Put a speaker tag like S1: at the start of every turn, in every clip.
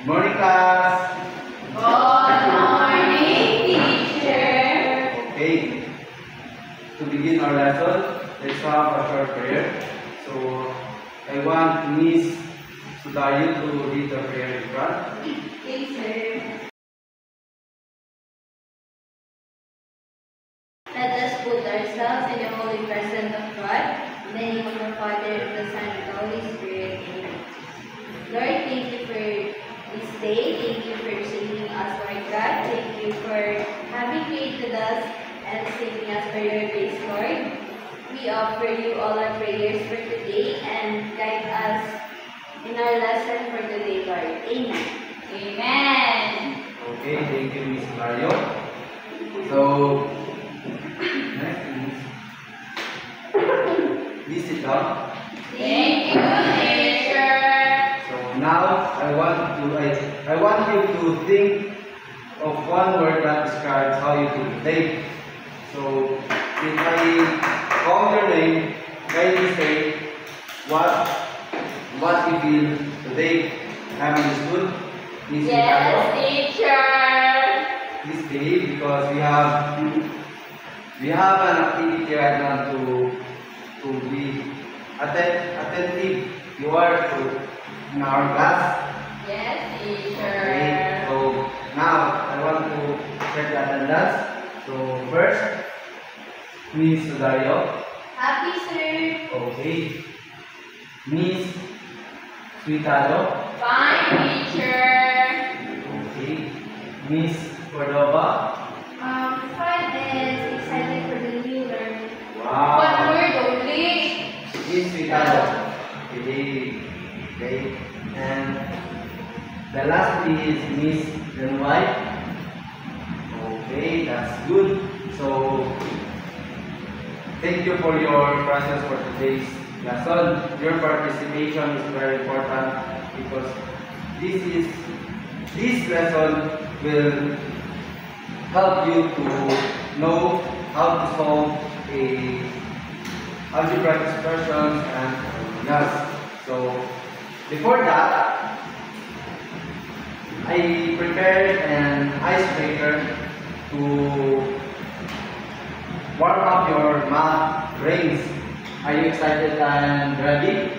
S1: Morning, class.
S2: Good morning, teacher.
S1: Okay. To begin our lesson, let's have a short prayer. So, I want Miss Sudayu to read the prayer in front.
S2: Yes, sir. Let us put ourselves in the holy presence of God, in the name of the Father, and the Son, and the Holy Spirit. Amen. Lord, thank you for this day. Thank you for saving us, Lord God. Thank you for having created us and saving us for your grace, Lord. We offer you all our prayers for today and guide us in our lesson for today, Lord. Amen. Amen.
S1: Okay, thank you, Miss Mario. So, next, please sit down.
S2: Thank you, teacher.
S1: So now I want you to think of one word that describes how you feel today. So if I call your name, kindly say what you feel today. Have you understood? Please
S2: Yes, teacher.
S1: please behave because we have an activity right now to be attentive. You are in our class.
S2: Yes, teacher.
S1: Okay, so now I want to check the attendance. So first, Miss Sudario.
S2: Happy, sir.
S1: Okay. Miss Suitado.
S2: Fine, teacher.
S1: Okay. Miss Cordova.
S2: Fine and excited for the new learning.
S1: Wow.
S2: One word only.
S1: Miss Suitado. Okay. Okay. And the last is Miss Renwai. Okay, that's good. So thank you for your presence for today's lesson. Your participation is very important because this lesson will help you to know how to solve a algebraic expressions and formulas. So before that, I prepared an icebreaker to warm up your math brains. Are you excited and ready?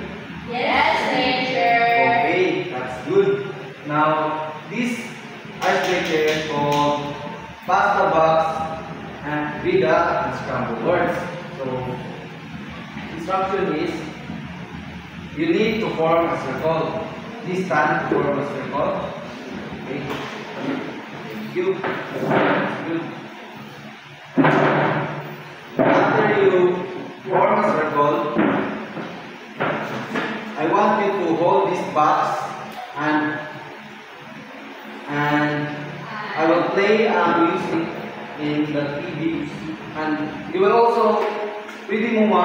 S2: Yes, teacher.
S1: Okay, that's good. Now, this icebreaker is called Pasta Box and Vida and Scrambled Words. So, instruction is you need to form a circle. This stand to form a circle. Okay. Thank you. Good. After you form a circle, I want you to hold this box and I will play music in the TV and you will also pwede mo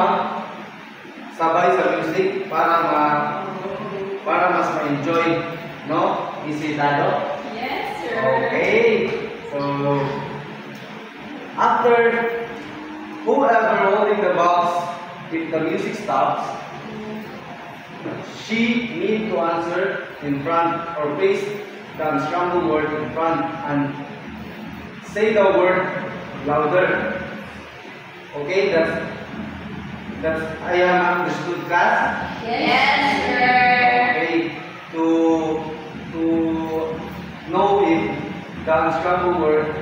S1: sabay sa music para mas ma-enjoy, no? Isitado?
S2: Yes, sir.
S1: Okay. So after whoever holding the box, if the music stops, she need to answer in front or paste the unscrambled word in front and say the word louder. Okay, that's I am understood, class.
S2: Yes, sir.
S1: Okay, to know if the unscrambled words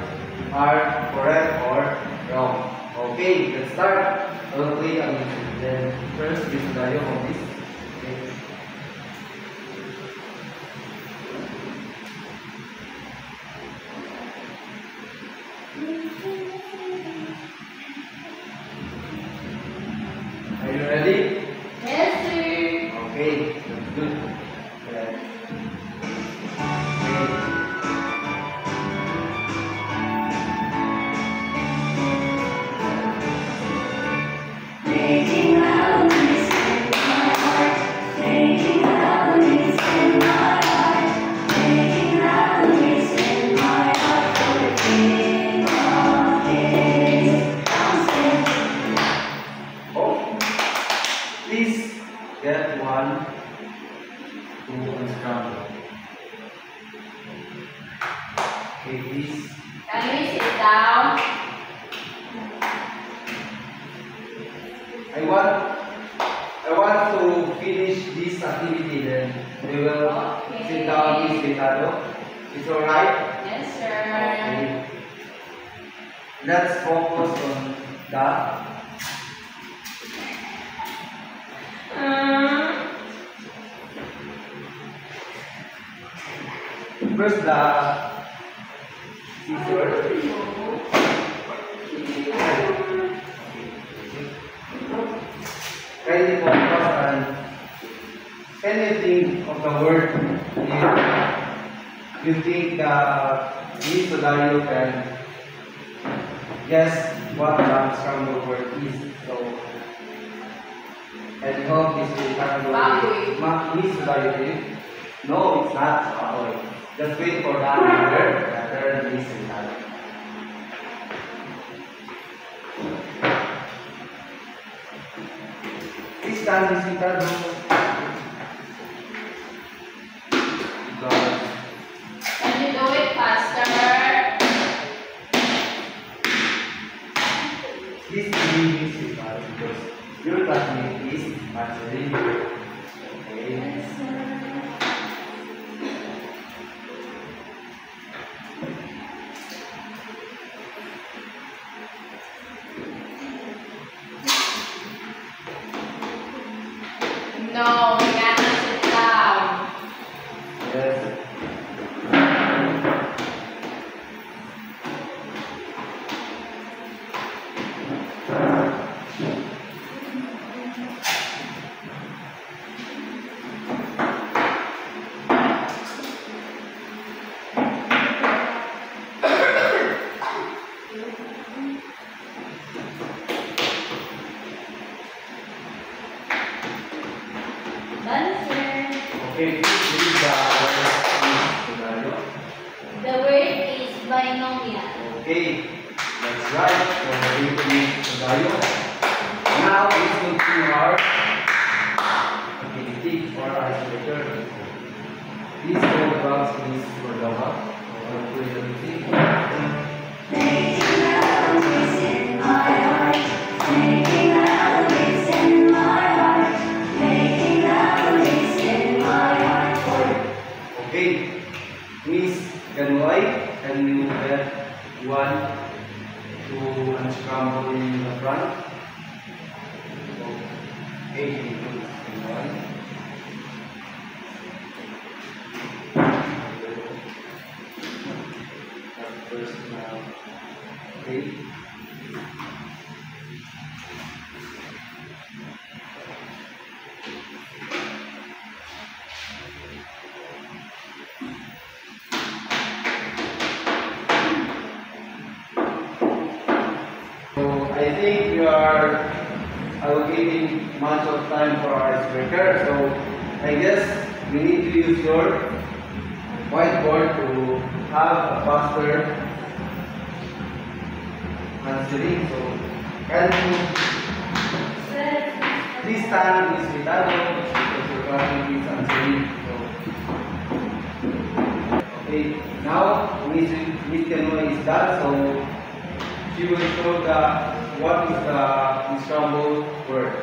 S1: are correct or wrong. Okay, let's start. I will play a music. Then first, this is Dayo on this. Okay. Are you ready?
S2: Yes, sir.
S1: Okay, that's good. Okay.
S2: Making loud,
S1: Okay, please.
S2: Can we sit down?
S1: I want to finish this activity, then we will
S2: Okay.
S1: sit down, Miss Ricardo. It's alright?
S2: Yes, sir.
S1: Okay. Let's focus on that. First, the scissors. Kindly focus on anything of the word if you think that Miss Solario can guess what the scrambled word is. So, and hope this will come to Miss Solario. No, it's not baboy. Just wait for that word, the third Miss Solario. Please stand, Miss Ricardo.
S2: Can you do it faster?
S1: Please believe Miss Ricardo because your classmate is answering. Okay.
S2: Yes, sir. No, we cannot sit down.
S1: Yes.
S2: Done, sir.
S1: Okay, please read the scenario.
S2: The word is binomial.
S1: Okay, that's right. So we're going to read scenario. Now let's continue our activity for our icebreaker. Please go back to Miss Cordova.
S3: Making melodies in my heart, making melodies in my heart, making melodies in my heart.
S1: Okay, Miss Ganoy, can you get one to unscramble in the front? Okay, you do one. First now. Okay. So I think we are allocating much of time for our icebreaker. So I guess we need to use your whiteboard to have a faster answering. So can you please stand, Miss Ricardo, because your classmate is answering. So, okay, now Miss Canoy is done. So she will show what is the unscrambled word.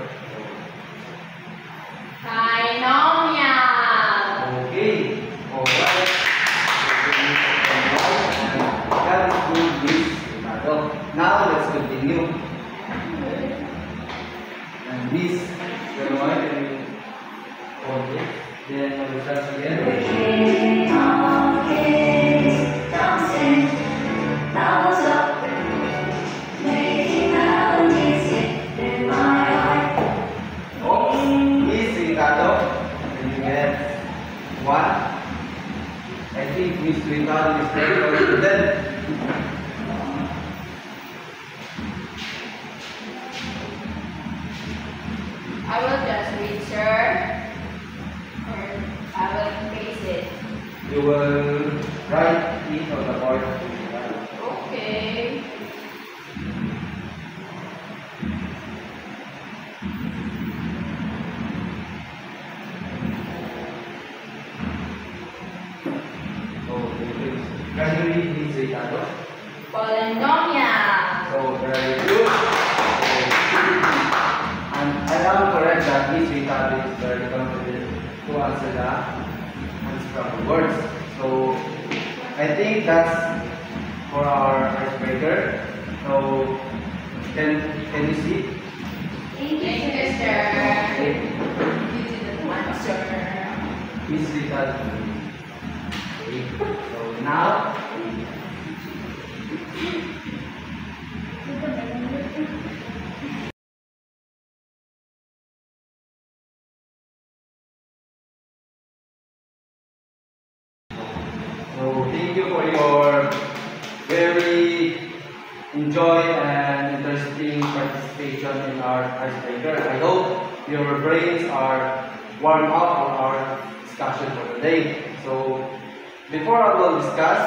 S2: Binomial.
S1: Okay, alright. That is good, Miss Ricardo. Now let's continue. And Miss Canoy, can you hold it? Then we'll start again.
S3: King of kings, dancing, bells up, making melodies in my heart.
S1: Oh, Miss Ricardo, can you get one? I think Miss Ricardo is very confident.
S2: I will just read, sir. Or I will face it.
S1: You will write it on the board.
S2: Okay.
S1: Oh, please. Can you read this, Ricardo?
S2: Polynomial.
S1: So, very good. And I am correct that Miss Ricardo is very confident to answer the unscrambled words. So, I think that's for our icebreaker. So, can you see?
S2: Thank you, sir.
S1: Okay.
S2: You did the answer.
S1: Miss Ricardo. Okay. So, now, so thank you for your very enjoy and interesting participation in our icebreaker. I hope your brains are warmed up for our discussion for today. So before I will discuss,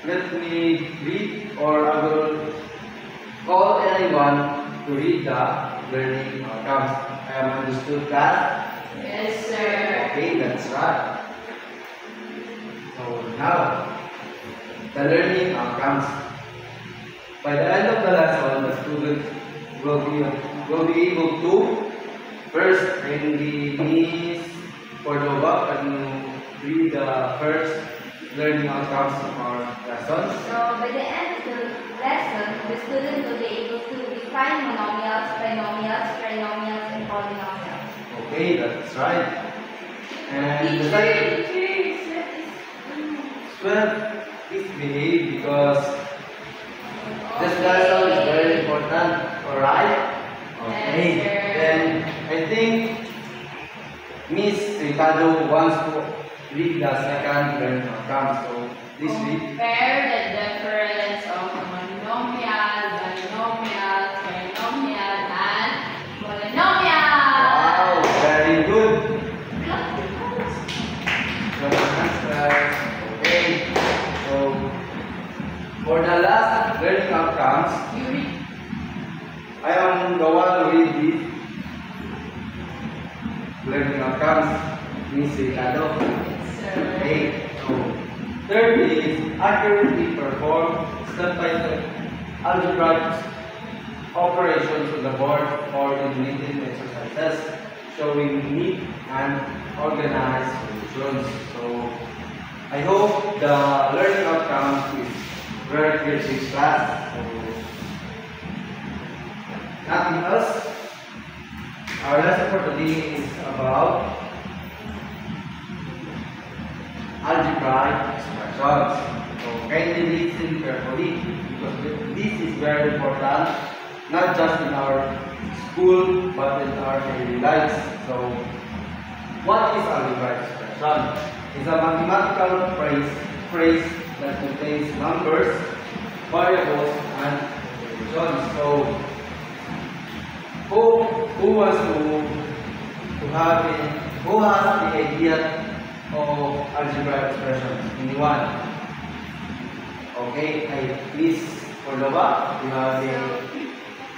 S1: let me read, or I will call anyone to read the learning outcomes. I am understood that?
S2: Yes, sir.
S1: Okay, that's right. So now, the learning outcomes. By the end of the lesson, the student will be able to first bring the Miss Cordova and read the first learning outcomes of our lessons.
S2: So by the end of the lesson, the student will be able to define monomials, binomials, trinomials, and polynomials.
S1: Okay, that's right. And the second, well, please behave because this lesson is very important. Alright? Okay.
S2: Yes, sir.
S1: Then I think Miss Ricardo wants to read the second learning outcome. So please read.
S2: Compare the difference of monomial, binomial, trinomial, and polynomial.
S1: Wow, very good. Good answers. Okay. So for the last learning outcomes,
S2: You read.
S1: I am the one to read these learning outcomes. Miss Ricardo.
S2: Sir.
S1: Okay. So third is accurately perform step-by-step algebraic operations on the board or eliminating exercises showing neat and organized solutions. So I hope the learning outcomes is very clear to this class. So nothing else. Our lesson for today is about algebraic expressions. So kindly listen carefully because this is very important, not just in our school but in our daily lives. So what is algebraic expression? It's a mathematical phrase that contains numbers, variables, and equations. So who wants to have it? Who has the idea of algebraic expressions? Anyone? Okay, please, Cordova, you have the.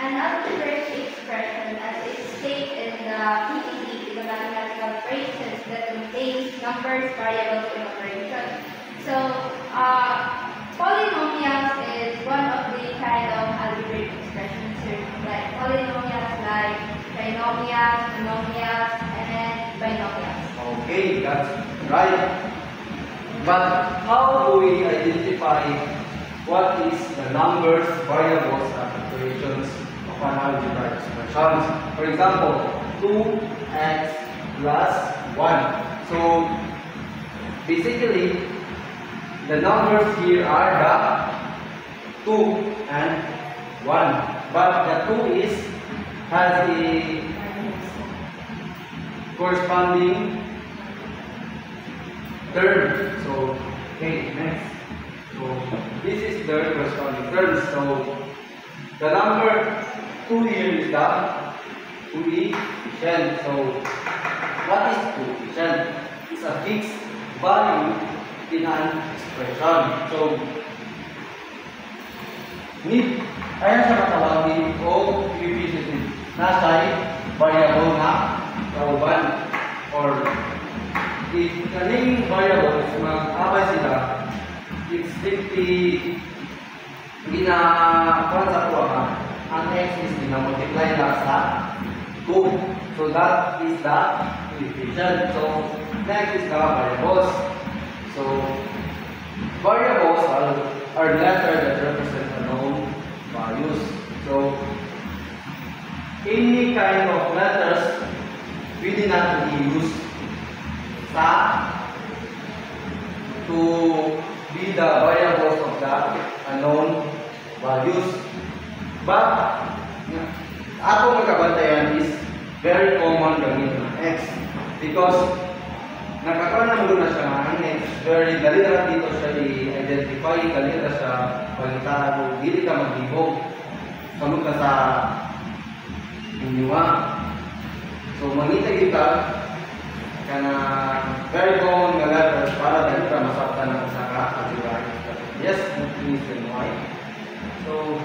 S2: An algebraic expression, as it stated in the PPT, is a mathematical phrase that contains numbers, variables, and operations. So, polynomials is one of the kind of algebraic expressions, like polynomials, like trinomials, monomials, and binomials.
S1: Okay, that's right. But how do we identify what is the numbers, variables, and operations of an algebraic expression? For example, 2x plus 1. So basically, the numbers here are the 2 and 1. But the 2 has a corresponding term. So, okay, next. So, this is the corresponding term. So, the number 2 here is the coefficient. So, what is coefficient? It's a fixed value in an expression. So, kaya siya matawagin o coefficient na siya'y variable na kauban. Or if kaning variable is mag-abay sila, it's 50 kuan sa kuha ang x is multiply lang sa 2. So that is the equation. So next is the variables. So variables are letters that represent unknown values. So any kind of letters pwede natin i-use to be the variables of the unknown values. But ako magkabantayan is very common gamit ng x because nakakaroon na muna siya ng x. Very dali na dito siya i-identify, dali na siya pagkitahan mo, hindi ka maghibog. Kamot ka sa inyuwa. So mangita kita kana very common nga letters para dali ka masabtan ng isa ka algebraic expression. Yes, please and why. So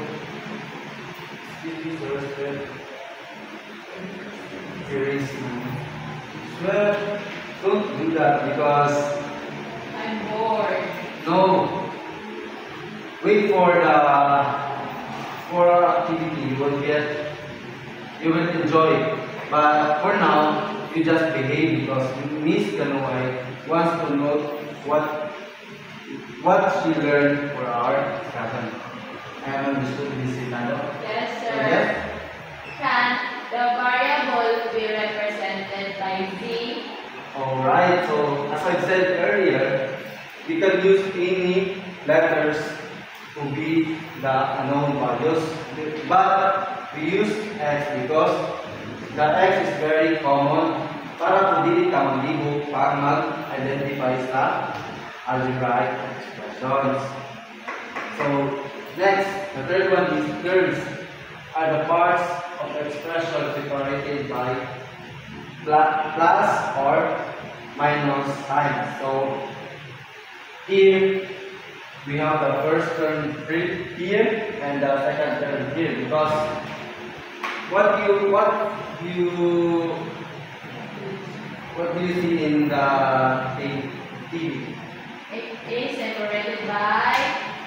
S1: this is series. Well, don't do that because
S2: I'm bored.
S1: no. Wait for our activity. You will enjoy it. But for now, you just behave because Miss Kanoy wants to know what she learned for our discussion. I have understood this, Nando.
S2: Yes, sir.
S1: Yes.
S2: Can the variable be represented by z?
S1: Alright, so as I said earlier, we can use any letters to be the unknown values. But we use x because the x is very common para dili ka maglibo pag mag-identify sa algebraic expressions. So next, the third one is terms are the parts of expression separated by plus or minus sign. So here we have the first term here and the second term here because what do you see in the TV?
S2: It is separated by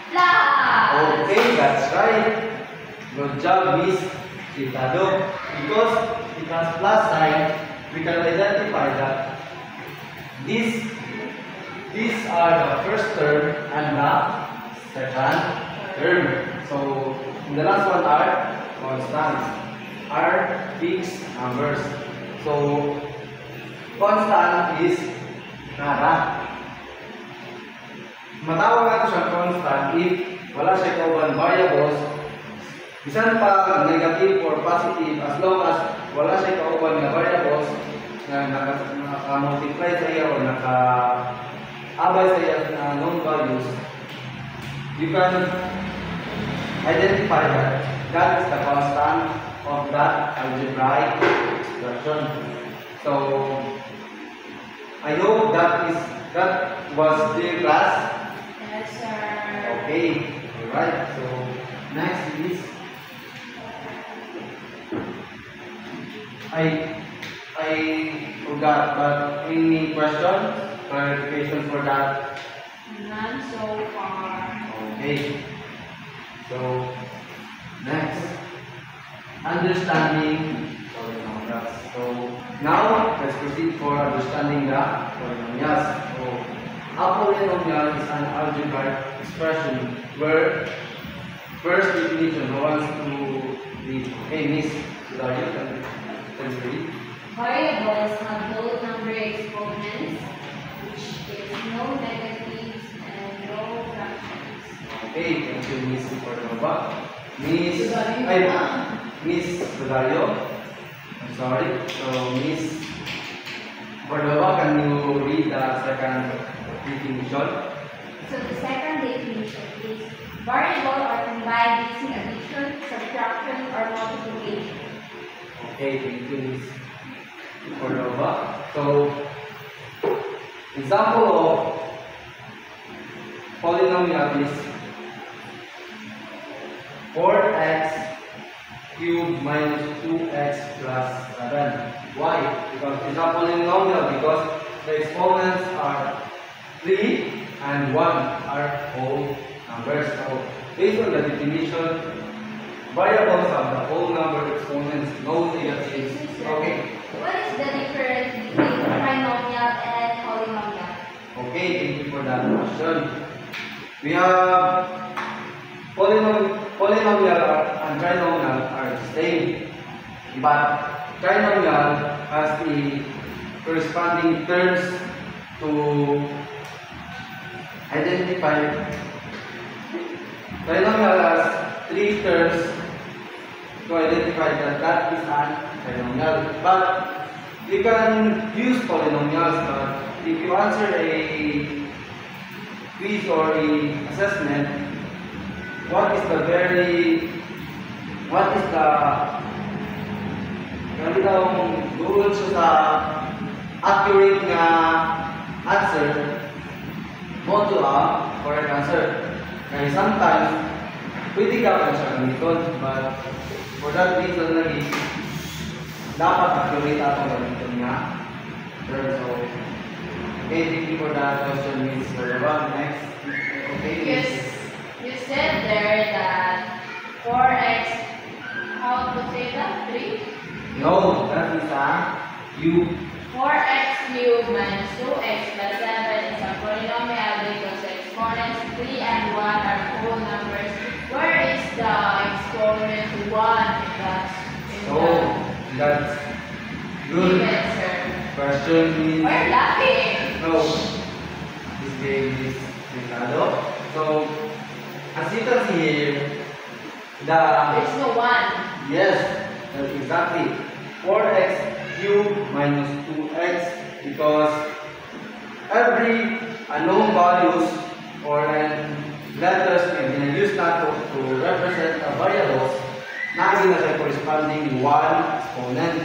S2: plus.
S1: Okay, that's right. Good job, Miss Citado. Because it has plus sign, we can identify that these are the first term and the second term. So the last one are constants, are fixed numbers. So constant is nada. Matawag natin siyang constant if wala siya kauban variables. Bisan pa negative or positive, as long as wala siya kauban nga variables na naka-multiply sa iya o naka-abay sa iya na known values, you can identify that that is the constant of that algebraic expression. So I hope that was clear, class.
S2: Yes, sir.
S1: Okay, alright. So next is I forgot, but any question, clarification for that?
S2: None so far.
S1: Okay. So next, understanding polynomials. So now let's proceed for understanding the polynomials. So a polynomial is an algebraic expression where first definition wants to read. Hey, Miss, can you read?
S2: Variables have whole number exponents, which is no negatives and no fractions.
S1: Okay, thank you, Miss Cordova. Miss,
S2: Sudario.
S1: Miss Sudario. I'm sorry. So, Miss Cordova, can you read the second definition?
S4: So the second definition is variable are combined using addition, subtraction, or multiplication.
S1: Okay, thank you, Miss Cordova. So, example of polynomial is 4x cubed minus 2x plus 7. Why? Because it's a polynomial because the exponents are 3 and 1 are whole numbers. So, based on the definition, variables have the whole number exponents, no negatives. Okay.
S4: What is the difference between trinomial and polynomial?
S1: Okay, thank you for that question. We have polynomial and trinomial are the same, but trinomial has the corresponding terms to identify. Trinomial has 3 terms to identify that is an trinomial. But you can use polynomials, but if you answer a quiz or a assessment, what is the doon sa accurate nga answer mo to a correct answer. Kaya sometimes pwede ka pa siya gamiton, but for that reason lagi dapat accurate atong gamiton nga. So, okay, thank you for that question, Miss Baraban. Next. Okay,
S4: Yes, you said there that 4x, how to say that? 3?
S1: No, that is a cube.
S4: 4x cubed minus 2x plus 7 is a polynomial because the exponents 3 and 1 are whole numbers. Where is the exponent 1
S1: So, that's good
S4: answer?
S1: question. Is
S4: We're laughing.
S1: no, this game is Ricardo. So, as you can see here,
S4: There's no 1.
S1: yes, that's exactly 4x cubed minus 2x, because every unknown values or letters can be used not to represent a variables na siya corresponding 1 exponent.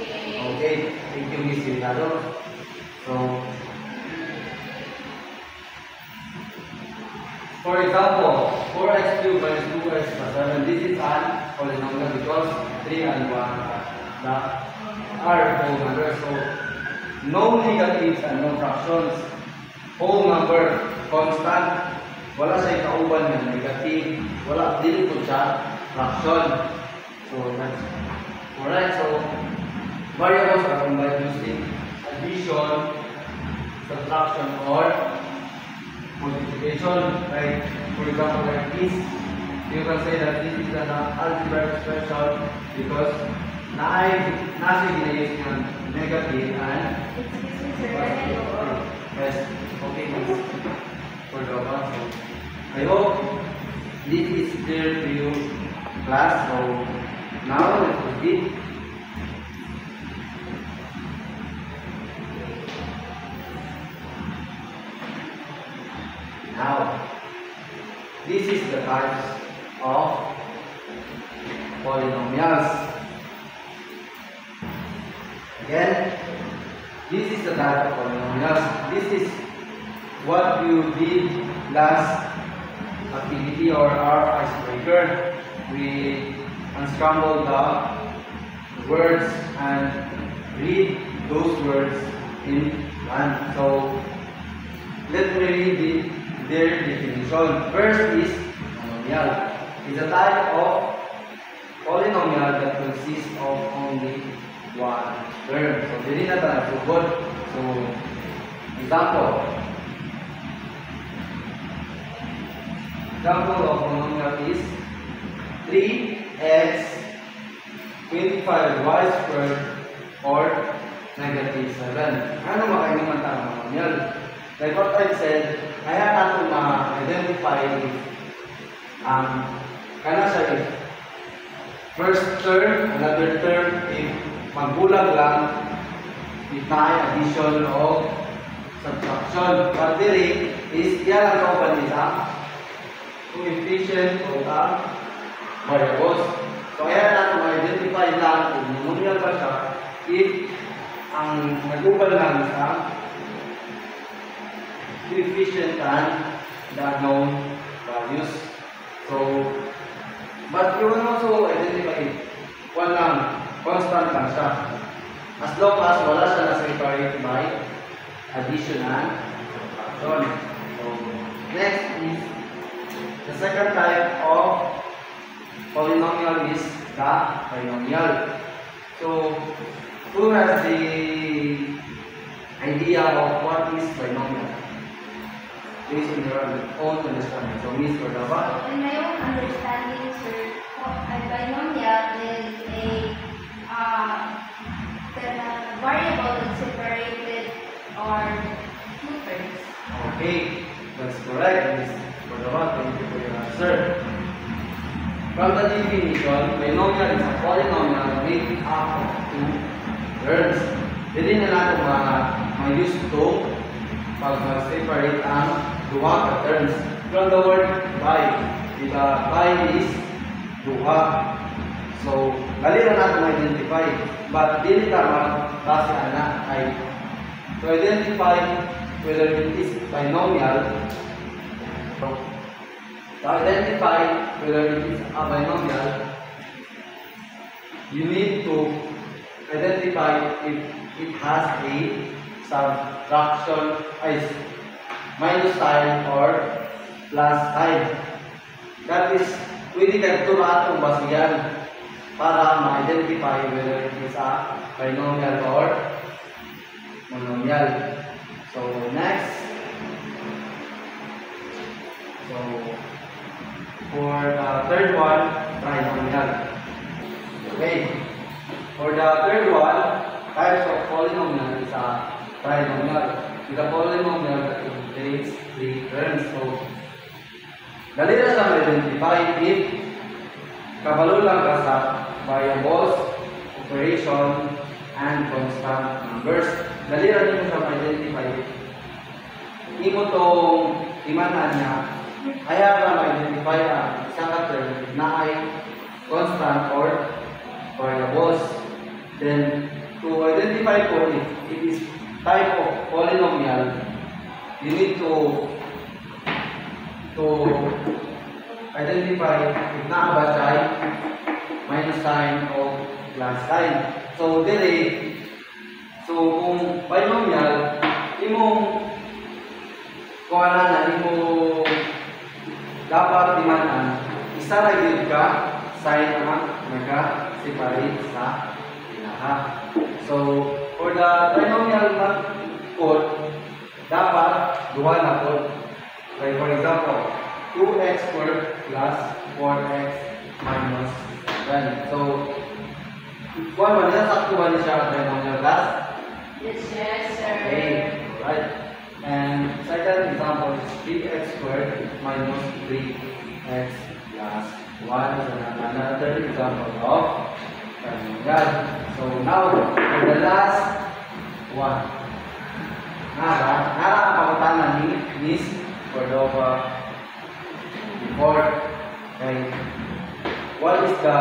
S4: Okay.
S1: Okay, thank you, Miss Ricardo. So, for example, 4x cubed minus 2x plus 7, this is an polynomial because 3 and 1 are whole numbers. So, no negatives and no fractions. Whole number, constant. Wala siya kauban ng negative. Wala, dili po siya fraction. So, that's correct. So, variables are combined using addition, subtraction, or multiplication. Like, for example, like this, you can say that this is an algebraic expression because nasa ginayos ng negative and yes, okay, for the answer. I hope this is clear to you, class. So now let's proceed. Now, this is the types of polynomials. Again, this is the type of polynomials. This is what you did last activity or our icebreaker. We unscrambled the words and read those words in one. So, let me read their definition. First is polynomial. It's a type of polynomial that consists of only one term. So, dili na tayo sugod. So, example of polynomial is 3x 25y squared or negative 7. Ano makainuman tayo ng polynomial? Like what I said, kaya natin ma-identify kana siya if first term, another term, if magbulag lang, if na addition o subtraction. But dili is yan ang kauban nila coefficient o variables. So kaya natin ma-identify lang kung monomial ba siya if ang nag-ubal lang sa coefficient and the unknown values. So, but you will also identify one lang, constant lang siya. As long as wala siya na separate by addition and subtraction. second type of polynomial is the binomial. So, who has the idea of what is binomial? Based on your own understanding. So, Miss Cordova.
S2: In my own understanding, sir, a binomial is a variable that's separated or two terms.
S1: Okay, that's correct, Miss Cordova. Thank you for your answer. From the definition, binomial is a polynomial made up of two terms. Hindi na natin ma-use ito pag mag-separate ang duha ka terms. From the word bi, the bi is duha. So, dali na natin ma-identify. But dili ka mag-base anak ay to identify whether it is binomial. To identify whether it is a binomial, you need to identify if it has a subtraction, minus sign or plus sign. That is, pwede ka ito atong basihan para ma-identify whether it is a binomial or monomial. So, next. So, for the third one, trinomial. Okay. For the third one, types of polynomial is a trinomial. It's a polynomial that contains three terms. So, dali na sa ma-identify if kabalo lang ka sa variables, operation, and constant numbers. Dali na din sa ma-identify. Imo tong imanan niya, kaya para ma-identify ang isang term na ay constant or variables. Then, to identify po if it is type of polynomial, you need to identify if na ba siya minus sign o plus sign. So, kung binomial, imong kung imo dapat dimanan, isa ra gyud ka sign ang naka-separate sa ilaha. So, for the trinomial code, dapat duha na code. Like for example, 2x squared plus 4x minus 1. So, kung ano niya, sakto ba niya siya trinomial class?
S4: Yes, sir.
S1: Okay, alright. And second example is 3x squared minus 3x plus 1 is another example of trinomial. So now, for the last one. Nakakapagpapatanan ni Miss Cordova before. Okay. What is the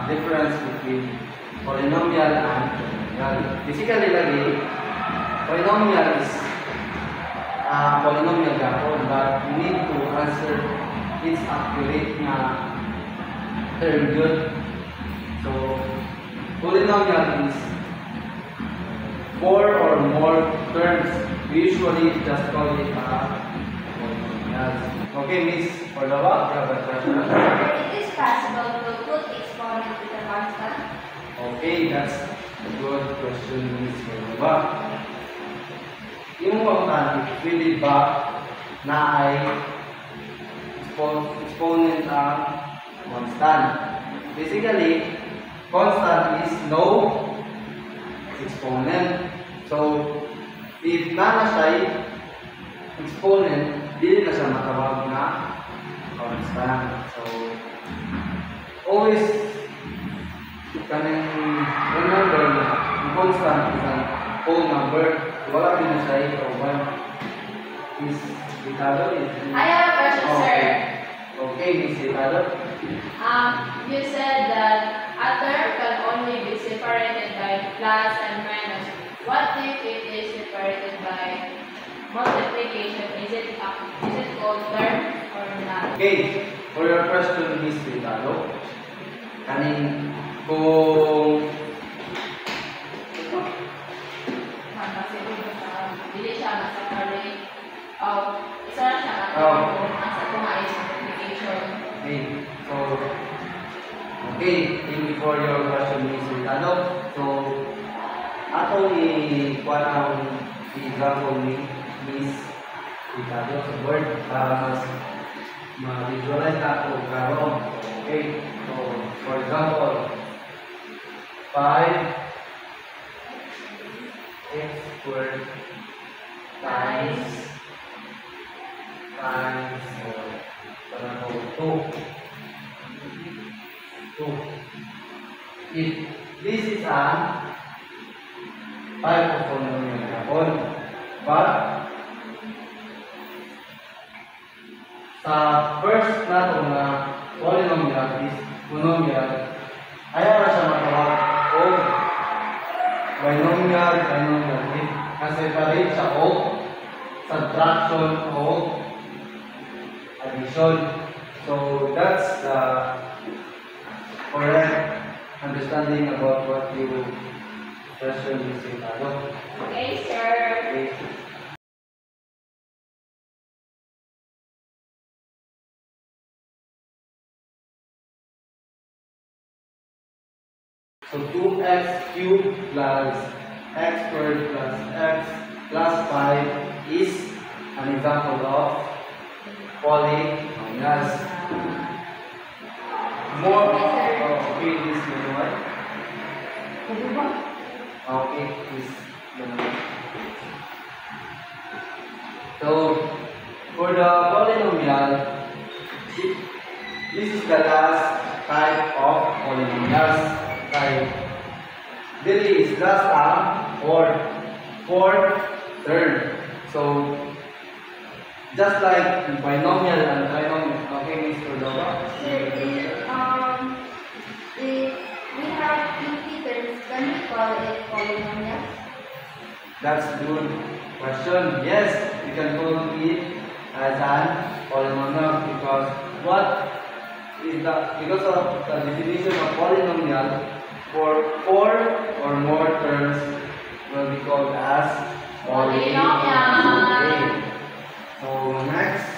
S1: difference between polynomial and trinomial? Basically lagi, polynomial is polynomial gapon, but you need to answer its accurate na term good. So, polynomial is 4 or more terms. We usually just call it a polynomial. Okay, Miss Cordova, you have a question?
S2: It is possible to put exponent with a constant.
S1: Okay, that's a good question, Miss Cordova. Yung pagkakali, pwede ba na ay exponent ang constant? Basically, constant is no exponent. So, if na siya exponent, hindi na siya matawag na constant. So, always remember na yung constant is a whole number. Wala din na siya ikaw. Miss Ricardo?
S4: I have a question, sir.
S1: Okay, Miss Ricardo.
S4: You said that a term can only be separated by plus and minus. What if it is separated by multiplication? Is it called term or not?
S1: Okay, for your question, Miss Ricardo, kung
S4: Dili siya separate. Isa siya
S1: Oh.
S4: nasa kumain sa multiplication.
S1: Okay, thank you for your question, Ms. Ricardo. So, atong i-kuha ang example ni Ms. Ricardo sa board para mas ma-visualize na ako karoon. Okay, so for example, 5x squared times 2. If this is a type of polynomial, but sa first nato na polynomial is monomial, ayaw na siya matawag o binomial kasi separate siya o subtraction o addition. So that's the correct understanding about what you question is in
S4: Okay, sir.
S1: Okay. So 2x cubed plus x squared plus x plus 5 is an example of polynomials. More okay, this one. Okay, this one. So for the polynomial, this is the last type of polynomials. There is last fourth term. So just like binomial and trinomial. Okay, Mr. Dova.
S2: Sir, if we have infinite terms, can we call it polynomial?
S1: That's a good question. Yes, you can call it as an polynomial because because of the definition of polynomial, for 4 or more terms will be called as polynomial. Okay. So next,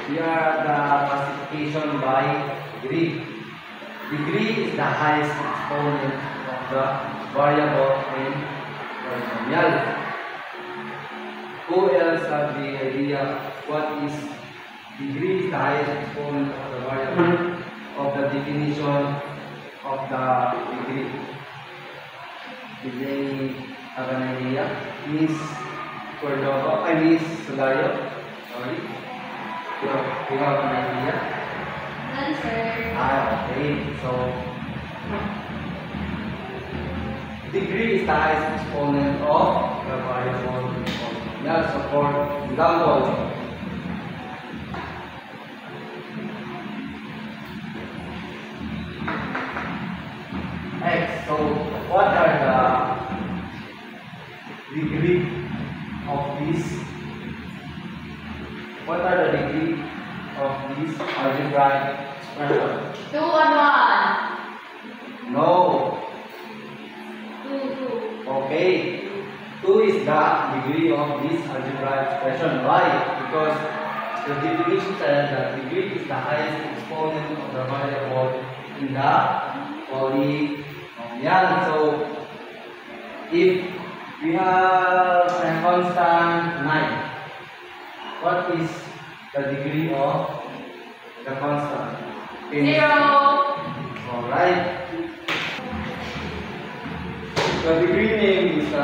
S1: we are at the classification by degree. Degree is the highest exponent of the variable in polynomial. Who else have the idea what is degree is the highest exponent of the variable of the definition of the degree? Did they have an idea? Miss Cordova, Miss Sulayo, sorry. You have an idea?
S2: None, sir.
S1: Okay. So degree is the highest exponent of the variable. Yeah, so for example, x. So what are the degree of this? What are the degree of this algebraic expression?
S4: 2 and 1.
S1: No.
S4: 2.
S1: Okay. 2 is the degree of this algebraic expression. Why? Because the definition says that degree is the highest exponent of the variable in the polynomial. So if we have a constant 9, what is the degree of the constant?
S4: 0.
S1: Alright. The degree name is a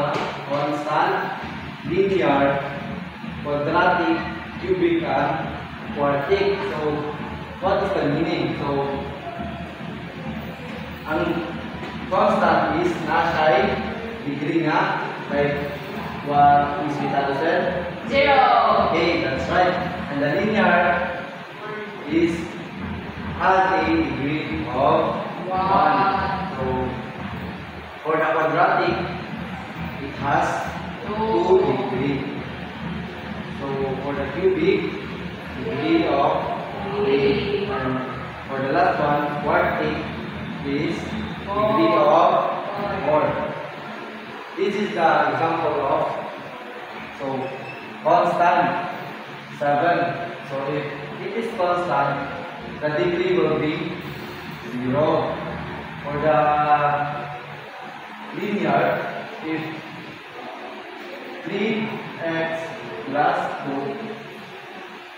S1: constant, linear, quadratic, cubic, and quartic. So, what is the meaning? So, ang constant is nasa degree nga, like what Ms. Vitalo said?
S4: 0.
S1: Okay, that's right. And the linear is has a degree of 1. So, for the quadratic, it has 2 degrees. So, for the cubic, degree of 3. And for the last one, quartic is degree of 4. This is the example of constant 7. So if it is constant, the degree will be 0. For the linear, if 3x plus 2,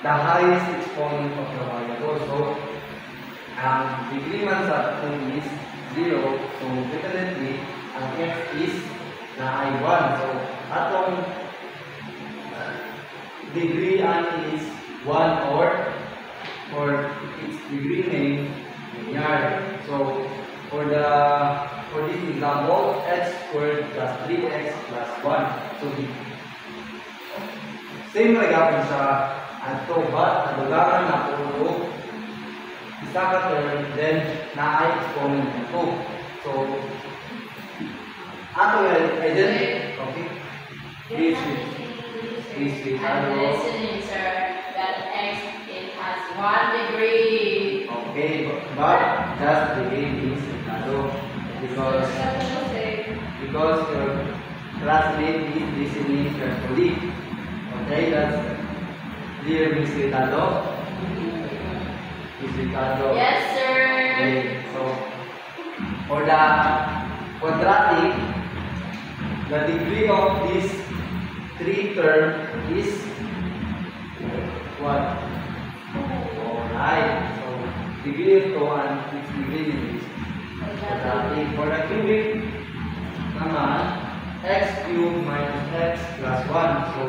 S1: the highest exponent of the variable. So, ang degree man sa 2 is 0. So, definitely, ang x is na ay 1. So, atong degree is 1 or its degree name linear. So, for this example, x squared plus 3x plus 1. So, same like hapon sa ato, but nadugaran na puro isa ka term, then na ay exponent ng 2. So, ato identity, okay? Please,
S4: I'm listening, sir, that x it has 1 degree.
S1: okay, but just the game is because your classmate is listening carefully. Okay, that's clear, Miss Ricardo? Miss Ricardo?
S4: Yes, sir.
S1: Okay, so for the quadratic, the degree of this 3 term is what? Alright, so degree of 2 and its degree is quadratic. For the cubic naman, x cubed minus x plus 1. So,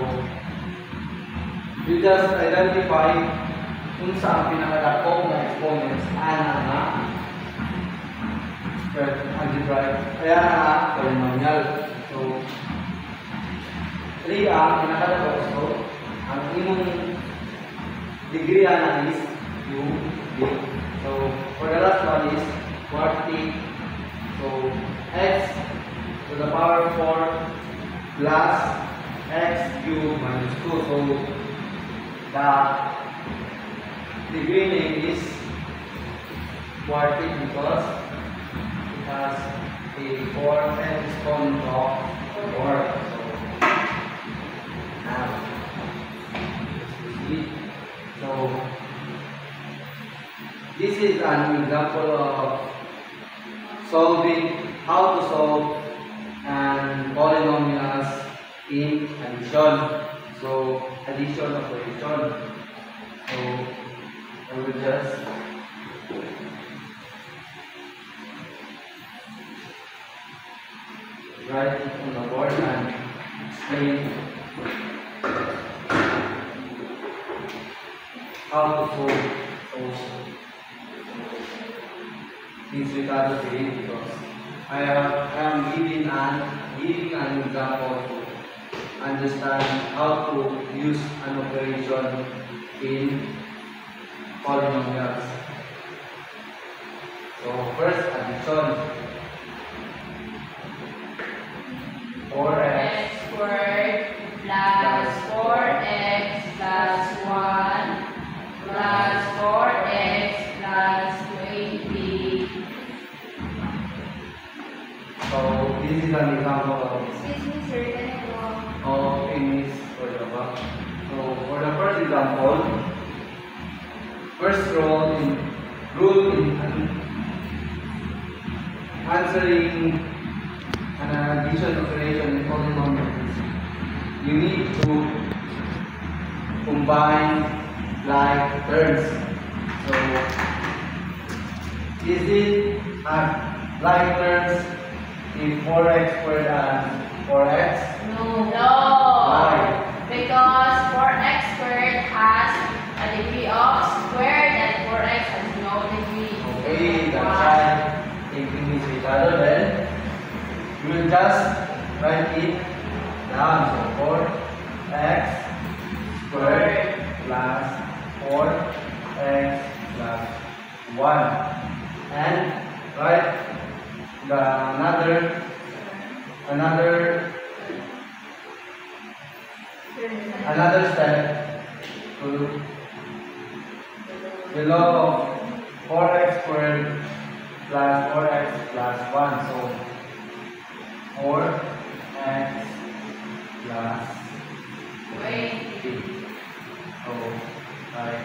S1: you just identify kung saan pinakadakong na exponents ana nga spread algebraic, kaya nga polynomial. So, 3 ang pinakadakong. So, ang imong degree ana is cubic. So, for the last one is quartic. So, x to the power 4 plus x cubed minus 2. So, the degree name is quartic because it has a 4 exponent of 4. So, now, let's proceed. So, this is an example of how to solve and polynomials in addition. So, addition operation. So, I will just write it on the board and explain how to solve those things Ricardo did, because I am giving an example to understand how to use an operation in polynomials. So first, addition. 4x
S4: X squared plus 4x plus 1 plus 4x plus 20.
S1: So this is an example of
S2: Excuse me, sir, can I go?
S1: English for the book. So for the first example, first rule in answering an addition operation in polynomials, you need to combine like terms. So is it like terms in 4x squared and 4x?
S4: No.
S1: Why?
S4: Because 4x squared has a degree of squared and 4x has no degree.
S1: Okay, that's why taking this each other, then you will just write it down. So 4x squared plus 4x plus 1, and write the another step to below 4x squared plus 4x plus 1. So 4x plus
S4: 20.
S1: 8. So, right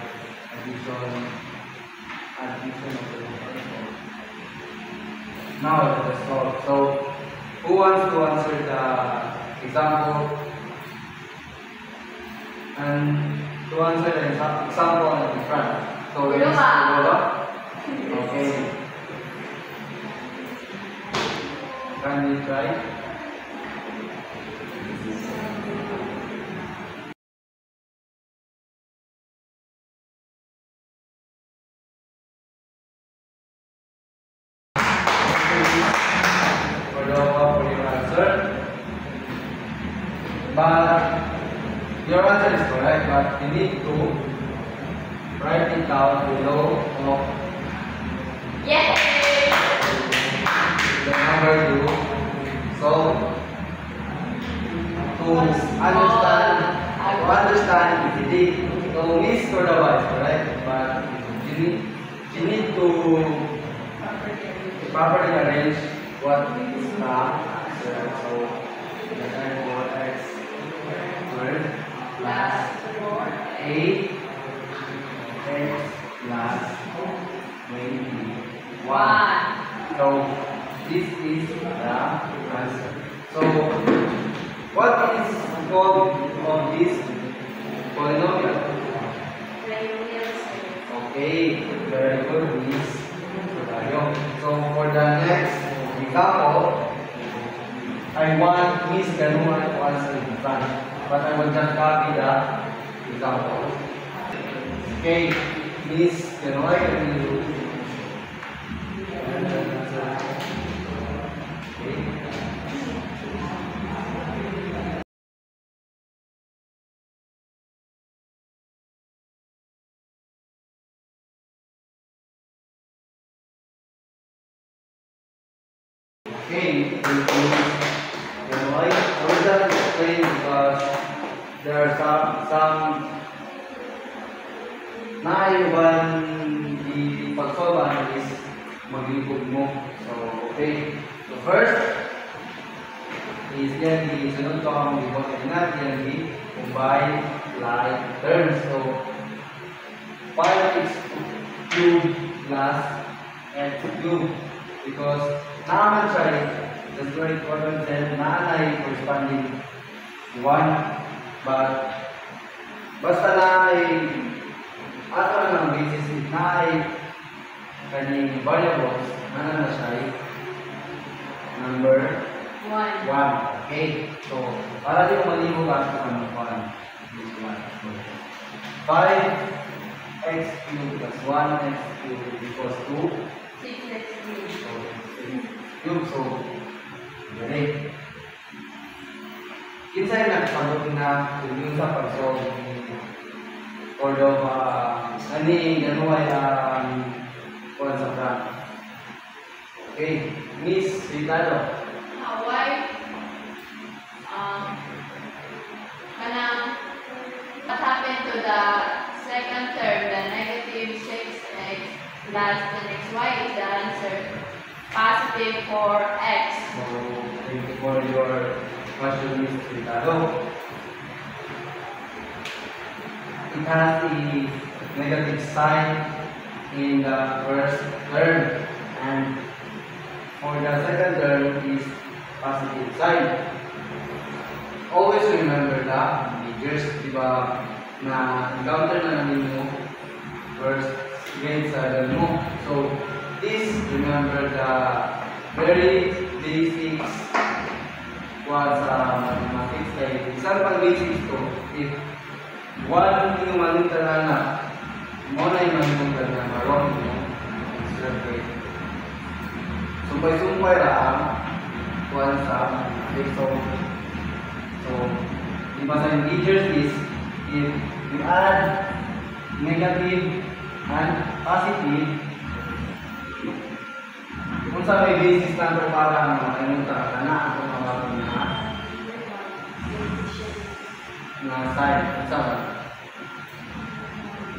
S1: addition of the now let us solve. So who wants to answer the example? And to answer the example at the front. So Miss Cordova. Okay. Can you try? Cordova for your answer. But your answer is correct, but you need to write it down below of
S4: Yay!
S1: the number 2. So to understand easily. So Miss Cordova is correct, but you need to properly arrange what is the answer. So letter 4x squared plus 8 x plus 21. So this is the answer. So what is called of this polynomial? Okay, very good, Miss. So for the next example, I want Miss Ganua to answer in front, but I will just copy the example. Okay, Miss Ganua, can you okay, I will just explain because there are some naiwan di pagsolve is maglibog mo. So okay. So first is yan di sunod ko ang libot natin yan di combine like terms. So 5x cubed plus x cubed because naman siya that's very important then nanay corresponding 1 but basta na ay ato na ng basis na ay kanyang variables na siya ay number 1. Okay, so para di mo maligo ka sa number 1 this one. 5x cubed plus 1x cubed equals to
S4: 6x cubed.
S1: So, galing. Kinsa yung nagpagod na yung sa pag-solve ni Cordova, ani ganuay ang kuwan sa front. Okay, Miss Ritado.
S4: Why? What happened to the second term, the negative 6x plus 10xy is the answer. Positive 4x.
S1: So, thank you for your question, Miss Ritado. It has the negative sign in the first term, and for the second term is positive sign. Always remember that integers, diba, na encounter na namin mo first grade sa mo. So, please remember the very basics was mathematics. Like, isang pang basics to, if one yung manuntalan na, mo na yung manuntalan na marong mo, consider it. Sumpay-sumpay lang, kuhan sa so, diba sa integers is, if you add negative and positive, kung sa may basis na ito para makalimutan na ito mabagong na side. Kung sa ba?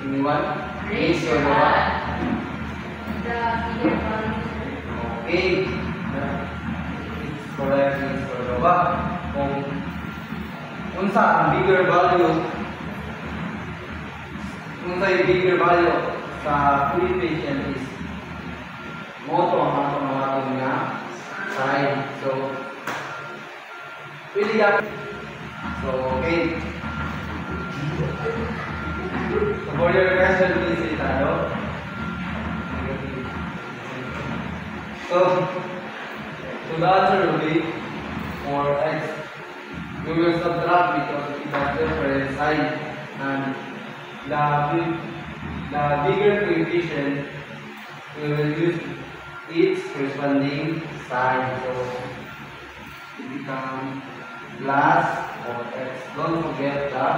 S1: Iniwan?
S4: Raise your hand.
S1: Okay. It's correct. It's correct. Kung sa ang bigger value, kung sa'yo bigger value sa coefficient is moto ang matong nga sine. So, pwede ka. So, okay. So, for your question, please say tayo. So the answer will be for x. We will subtract because it has different sign, and the bigger coefficient we will use its corresponding sign. So it becomes plus or x. Don't forget the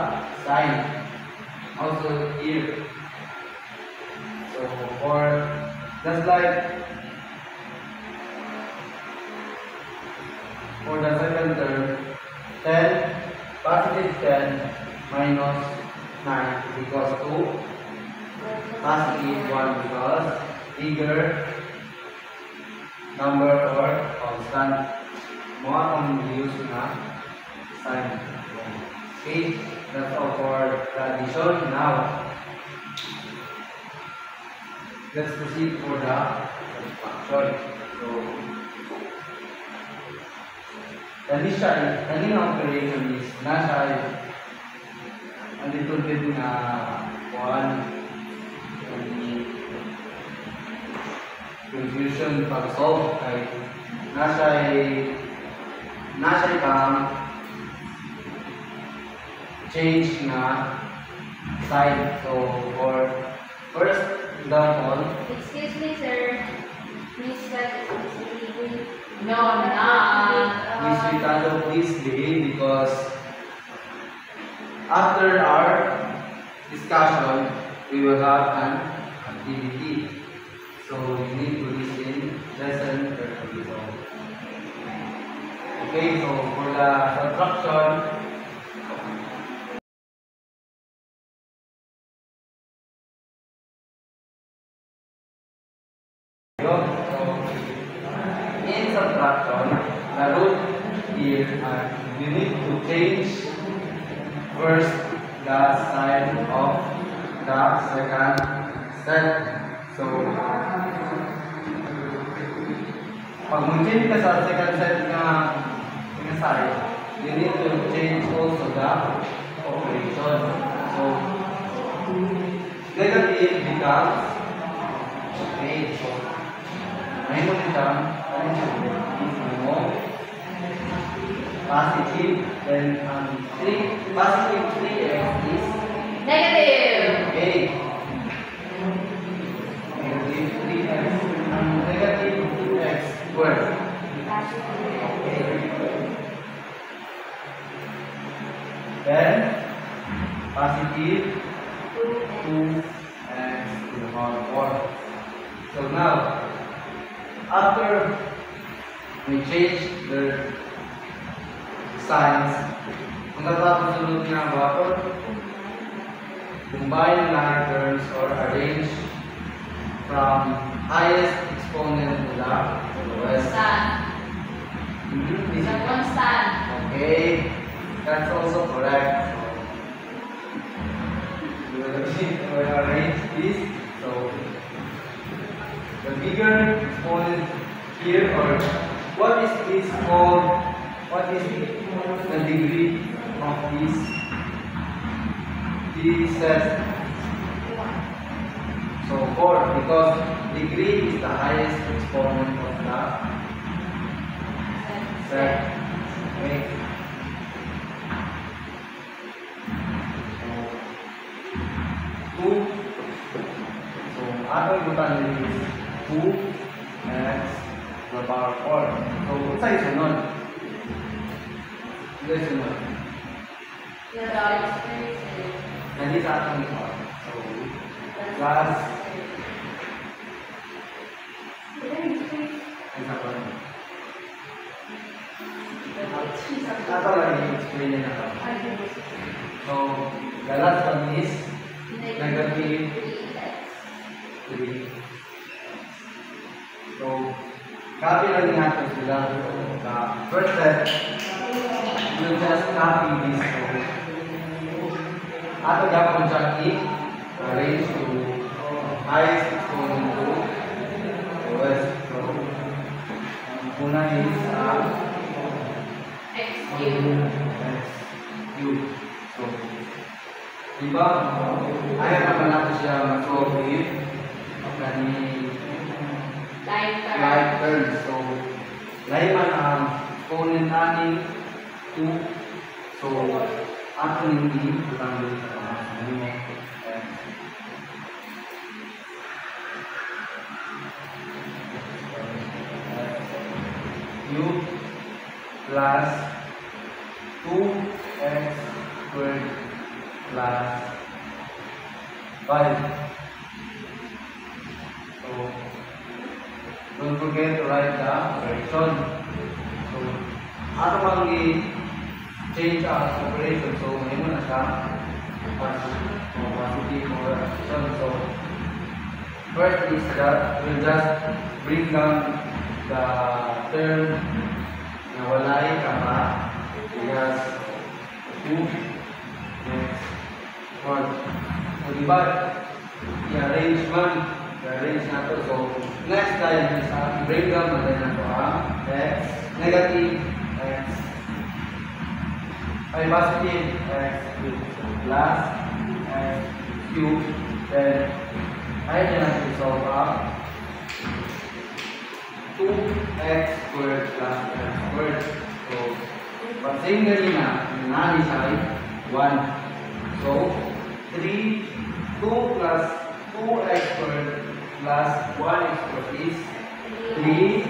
S1: sign. Also here. So for just like for the second term, 10 positive 10 minus 9 is equals to positive 1 because bigger number or constant. Mo akong use na sign. Okay, that's all for the addition. Now, let's proceed for the subtraction. So, kanina operation is nasa a little bit na confusion pag-solve kay nasa kang change na sign. So for first example,
S2: Excuse me, sir. Please set
S4: No, not.
S1: Miss Ricardo, please leave because after our discussion, we will have an activity. So you need to listen, lesson carefully. Okay, so for the subtraction, in subtraction, the root here, you need to change first the sign of the second set. So, pag mag-change ka sa second set na sign, you need to change also the operation. So, negative becomes okay. So, ngayon kita, positive, then positive 3x is
S4: Negative.
S1: okay. Negative 3x and negative 2x squared. Okay. Then positive 2x to the power 4. So now, after we change the signs, ang tatapos niya ba combine like terms or arrange from highest exponent to the lowest.
S4: Constant.
S1: Is
S4: The
S1: it-
S4: constant.
S1: Okay, that's also correct. So, we will arrange this. So, the bigger exponent here, or what is this called? What is the degree of this set? So 4, because degree is the highest exponent of the set. Okay. So 2. So atong ibutan is 2x to the power 4. So unsa isunod? Ito isunod. Nandi sa atong ibutan. So plus isa pa rin. Ato lang i-explain na ito. So the last one is negative 3. So copy lang natin sila. So first step, we'll just copy this. So ato gapon siya arrange to highest exponent to lowest. So, ang una is
S4: X cube.
S1: x cube. So, diba? Ayaw naman natin siya mag-solve with
S4: Like term.
S1: like terms. So, lahi man ang exponent natin 2. So, ato hindi tutang dito sa mga cube plus 2x squared plus 5. So, don't forget to write the operation. So, ato bang i-change ang operation? So, ngayon mo na siya positive or action. So, first is that we'll just bring down the term na walay kama. Yes, 2 next 1. So, diba? I-arrange man. I-arrange na to. So, next time is bring down natin na to ang x negative x ay positive x cube plus x cube. Then, ay na natin solve up 2x squared plus x squared. So, pag same ganina, nani siya ay 1. So, 2 plus 2x squared plus 1x squared is 3x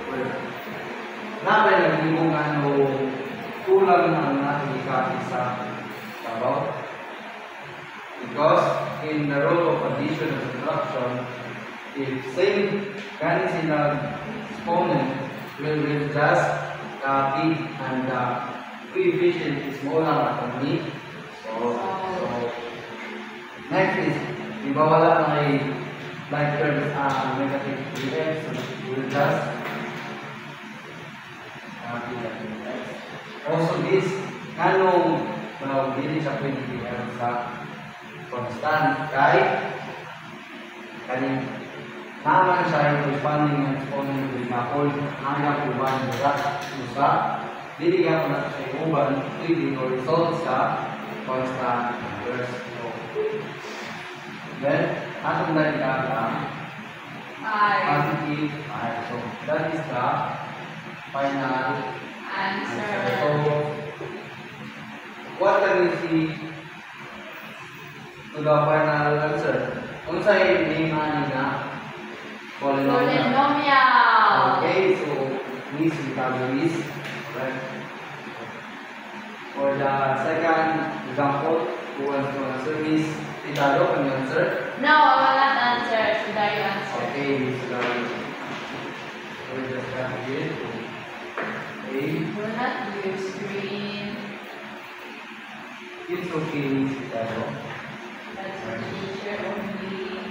S1: squared. Napay nagbibong ano kulang na natin ikati sa tabaw. Because in the rule of addition and subtraction, if same ganit silang exponent, will just copy and the coefficient is smaller than me. So next is, diba wala na ay like terms negative 3x, so we'll just copy that x. Also this, kanong hindi siya pwede i-add sa constant, kahit kanin naman siya yung corresponding exponent with mapol hanggang uban sa dili ka na sa uban pwede o result sa constant numbers. So, then atong nalika positive 5. So that is the final answer. So what can we see to the final answer? Kung sa name na polynomial. Okay, so this is right. For the second example, who wants to answer this? Italo, can you answer?
S4: No, I will not answer. Should I answer?
S1: Okay, so we just have it. Okay,
S4: Do not use green.
S1: it's okay, Miss Italo.
S4: That's for teacher only.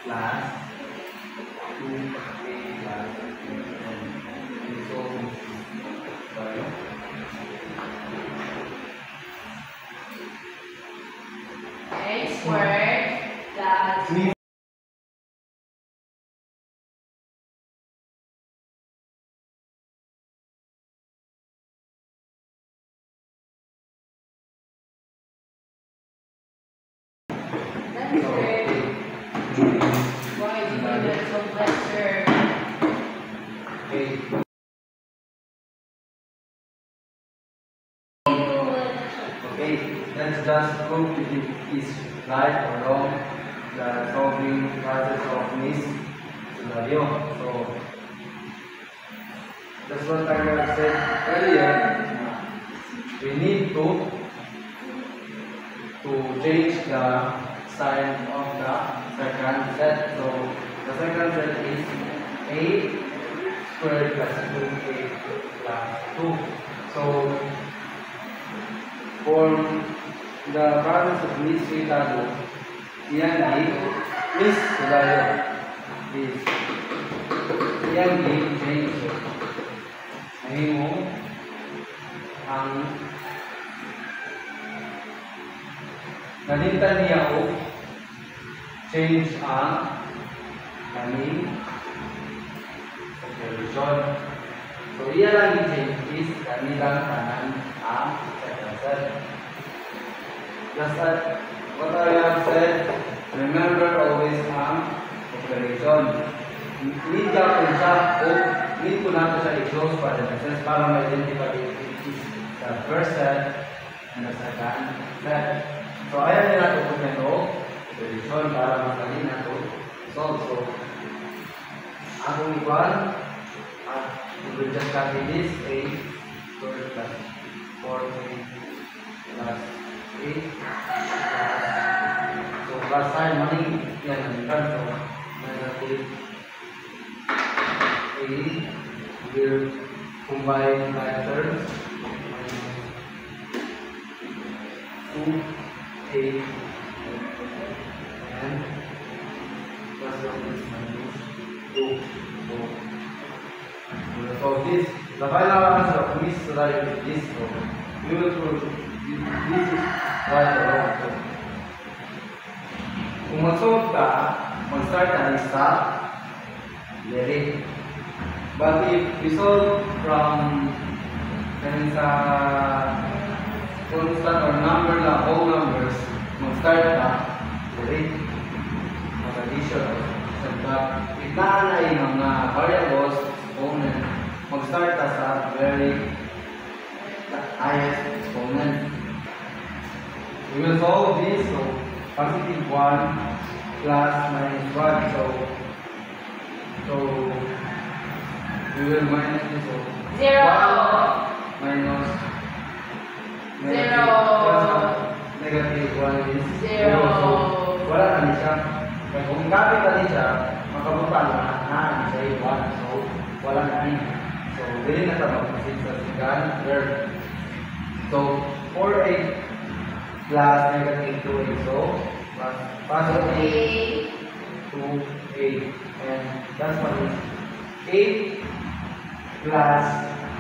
S1: Plus 2a plus so sorry.
S4: X squared plus that's great. Why do you do that so much, sir?
S1: Okay. Okay, let's just prove if it is right or wrong the solving process of this scenario. So that's what I have said earlier. We need to change the sign of the second set. So the second set is a squared plus 2a plus 2. So for the process of Miss Ricardo, yan ay Miss Ricardo is yan ay change. Ngayon mo Nalimtan niya o change ang kaning operation. So, iya lang i-change is kanilang kanan ang set. Just as what I have said, remember always ang operation. Need ka po siya o need ko natin siya i-close parentheses para ma-identify it is the first set and the second set. So, ayan nila ito po nito operation para madali na ito solve. So, akong iban at we will just copy this 8 plus 4 plus 8 so plus sign money yan ang iban. So, negative 8 will combine by terms minus 2 8 and plus 1 is minus 2 so this the final answer of this scenario is this. So we will prove this is right or wrong. So kung mag-solve ka, mag-start ka sa lyric. But if we solve from sa constant or number lang, whole numbers, mag-start ka lyric, mag-addition. But if naanay mga variables, exponent, mag-start ka sa very highest exponent. We will solve this. So, positive 1 plus minus 1. So we will minus this. So,
S4: 0.
S1: 1 minus negative 1 is 0. So, wala na niya siya. Kaya kung kapit na niya siya, makabuta na siya yung 1. So, wala na niya. So, dili na tayo mag-proceed sa second verb. So, 4a plus negative 2a. So, positive 2a. And that's what is 8 plus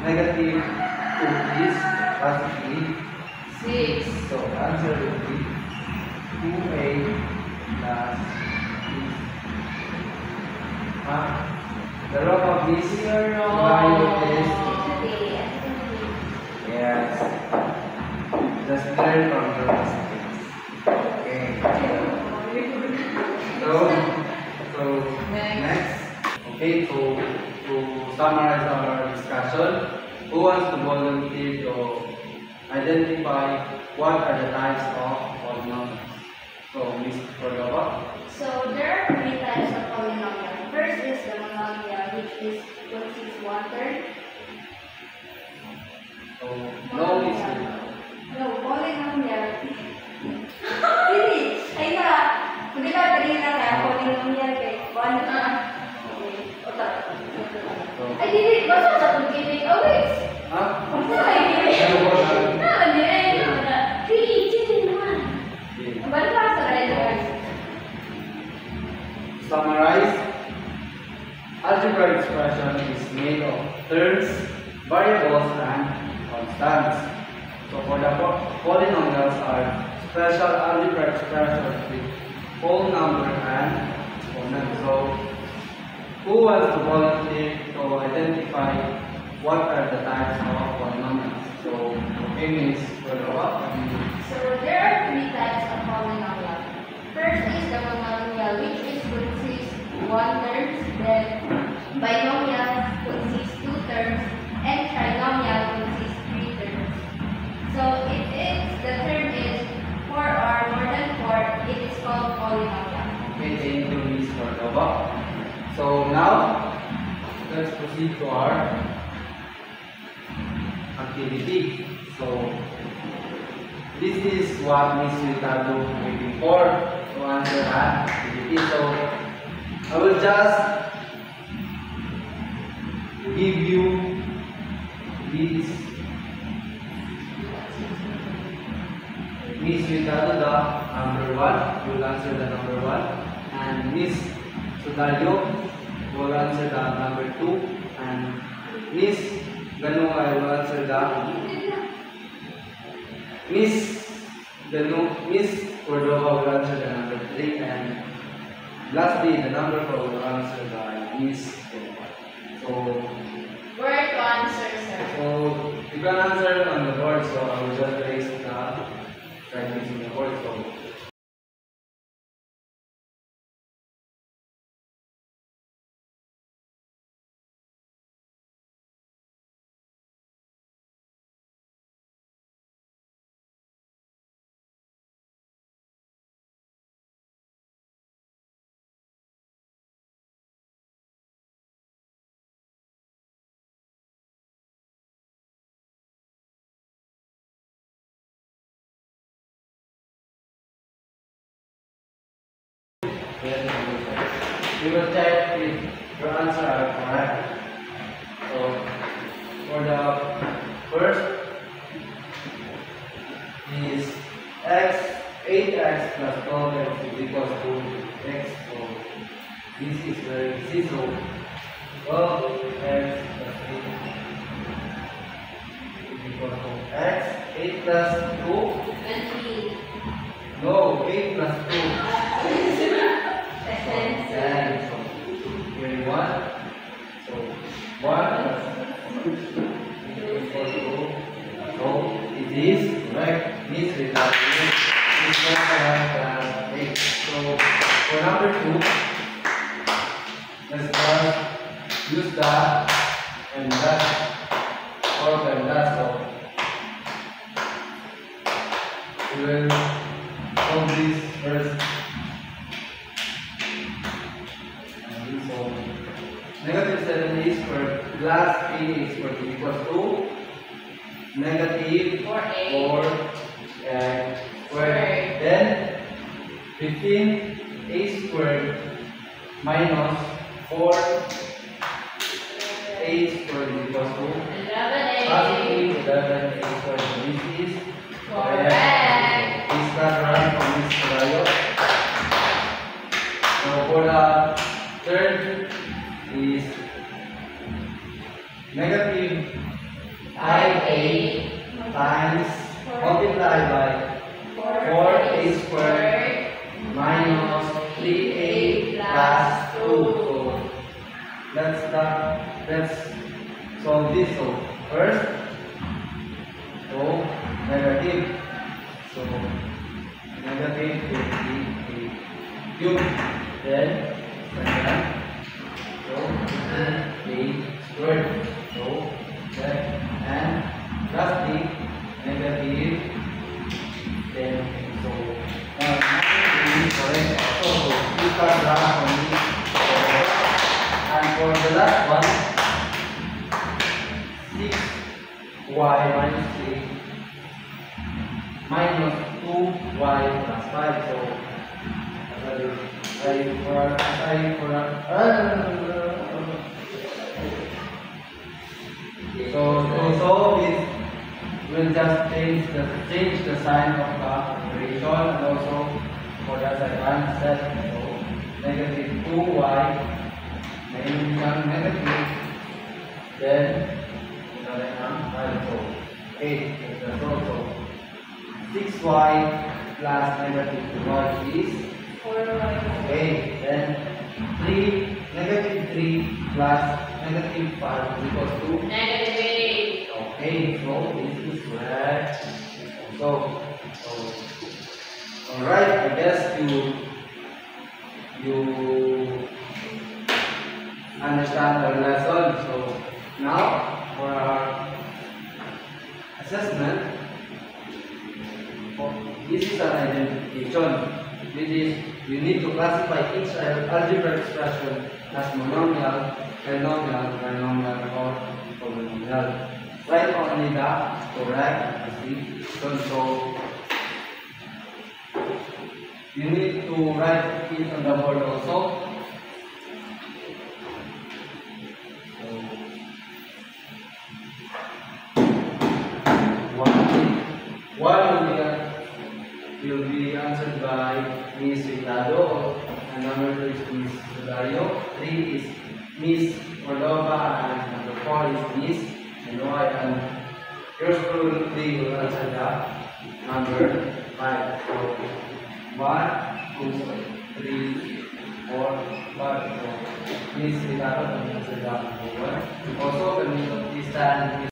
S1: negative 2 is positive 6. So, the answer will be 2a plus 6. The log of this value is yes. Just learn from your mistakes. Okay. So next. Okay, to summarize our discussion, who wants to volunteer to identify what are the types of polynomials? So Ms. Cordova.
S2: So there are 3 types of polynomial. First is the monomial, which is consists 1 third.
S1: So no is
S2: No, polynomial. Hindi. Ay na. Hindi ka kanina kaya polynomial kay 1 na. Okay. Ota. Ay, hindi. Basta sa pag-ibig. Oh, wait.
S1: huh?
S2: Basta sa pag-ibig. No, hindi. Ay, no. 3, 2, 1. Basta sa red.
S1: Summarize. Algebra expression is made of terms, variables, and constants. So for the polynomials are special algebra expressions with whole number and exponent. So who wants to volunteer to identify what are the types of polynomials? So okay, Ms. Cordova.
S2: So there are 3 types of polynomial. First is the monomial, which is consists 1 terms, then binomial consists 2 terms, and trinomial consists 3 terms. So if the term is 4 or more than 4, it is called polynomial.
S1: Okay, thank you, Ms. Cordova. So now let's proceed to our activity. So this is what Ms. Ricardo waiting for to answer that activity. So I will just give you this Miss Ricardo the number 1, you will answer the number 1, and Miss Sudario will answer the number 2, and Miss Ganua will answer the Miss Cordova will answer the number 3, and lastly, the number 4 will answer by Miss Kenya. So,
S4: Where to answer, sir?
S1: you can answer on the board, so I will just place the practice on the board. So, then we will check if your answer are correct. So, for the first is x, 8x plus 12x is equals to x. So, this is very easy. So, 12x plus 8 is equals to x. 8 plus 2.
S2: 20.
S1: No, 8 plus 2. 10. So, here 1. So, 1 plus 2 equals to. So, it is correct. Means result is 1 plus 8. So, for number 2, let's just use that and that, or and that. So, we will solve this first. So, negative 7a squared plus 3a squared equals to negative 4 squared. Then 15a squared minus 4a squared equals to
S4: 11A.
S1: positive 11a squared. So this is
S4: Correct.
S1: Is that right from this scenario? So for the third is negative 5a times multiplied by 4a squared minus 3a plus 2. So let's solve this. So first, so negative. So negative 28 cube. Then second. So 8 squared. So that, and lastly negative 10. So nothing is correct. So you can run only. And for the last one, 6y minus 3 minus 2y plus 5. So so to solve it, we'll just change the sign of the operation, and also for the second set. So negative 2y negative, then the second 5. So 8 is the total. 6y plus negative 2y is
S2: 4y.
S1: okay. Then 3 negative 3 plus negative 5 is equals to
S4: Negative 8.
S1: okay. So this is correct. So all right. I guess you understand the lesson. So now for our assessment. This is an identification. This is, you need to classify each algebraic expression as monomial, trinomial, or polynomial. Write only the correct classification. So you need to write it on the board also. One will be answered by Miss Ricardo, and number 2 is Miss Dario, 3 is Miss Cordova, and number 4 is Miss Noy, and yours probably will answer the number 5. So 1, 2, 3, 4, 5. So, please dapat ang answer down number 1. Also, can you please stand?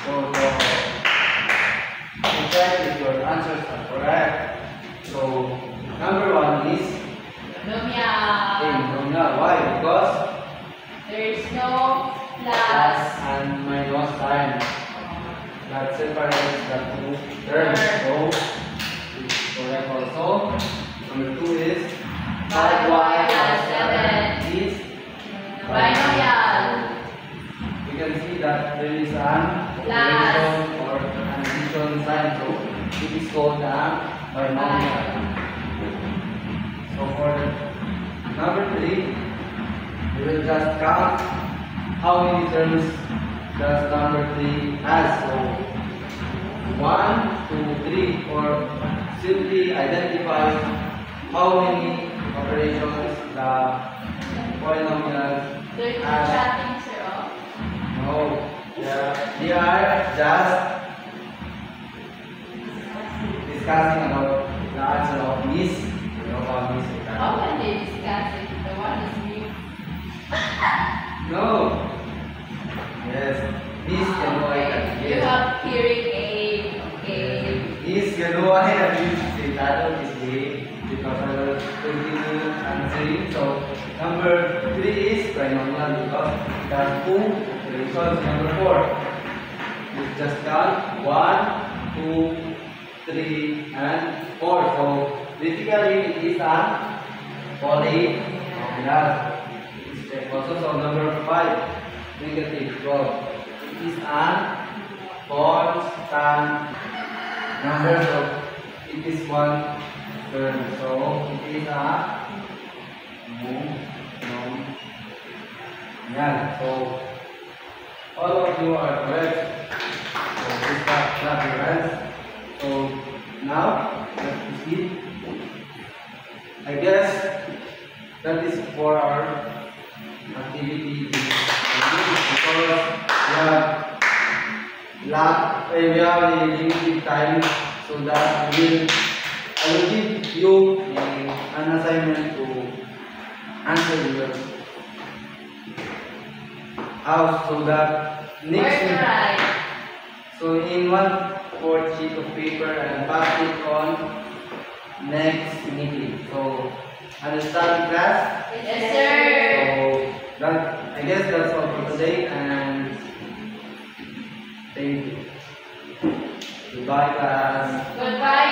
S1: So, check if your answers are correct. So, number 1 is polynomial. Why? Because
S4: there is no
S1: plus
S4: plus.
S1: and minus sign that separates the two terms. So, it's correct also. Number 2 is 5y plus 7 is
S4: Binomial.
S1: You can see that there is an operation or an addition sign, so it is called a binomial. So for number 3, we will just count how many terms does number 3 has. So 1, 2, 3, or simply identify how many operations the polynomial
S4: There's no
S1: has.
S4: chatting, sir.
S1: No, we are just discussing about the answer of Miss. You know about Miss.
S4: How can they discuss it? The one is new.
S1: No. Yes, Miss can go ahead.
S4: You have hearing aid. Okay.
S1: Miss can go ahead and use the title is A because I will continue answering. So number 3 is trinomial because it has 2 operations. Number 4. You just count 1, 2, 3, and 4. So basically it is a polynomial. It's check also. So number 5, negative 12. It is a constant number. So it is one term. So it is a monomial. So all of you are correct. So please clap your hands. So now let's proceed. I guess that is for our activity because we have a limited time, so that I will give you an assignment to answer your house so that next week.
S4: Right.
S1: So in 1/4 sheet of paper and pass it on next meeting. So understand class?
S4: Yes, sir.
S1: So I guess that's all for today and thank you. Goodbye class.
S4: Goodbye.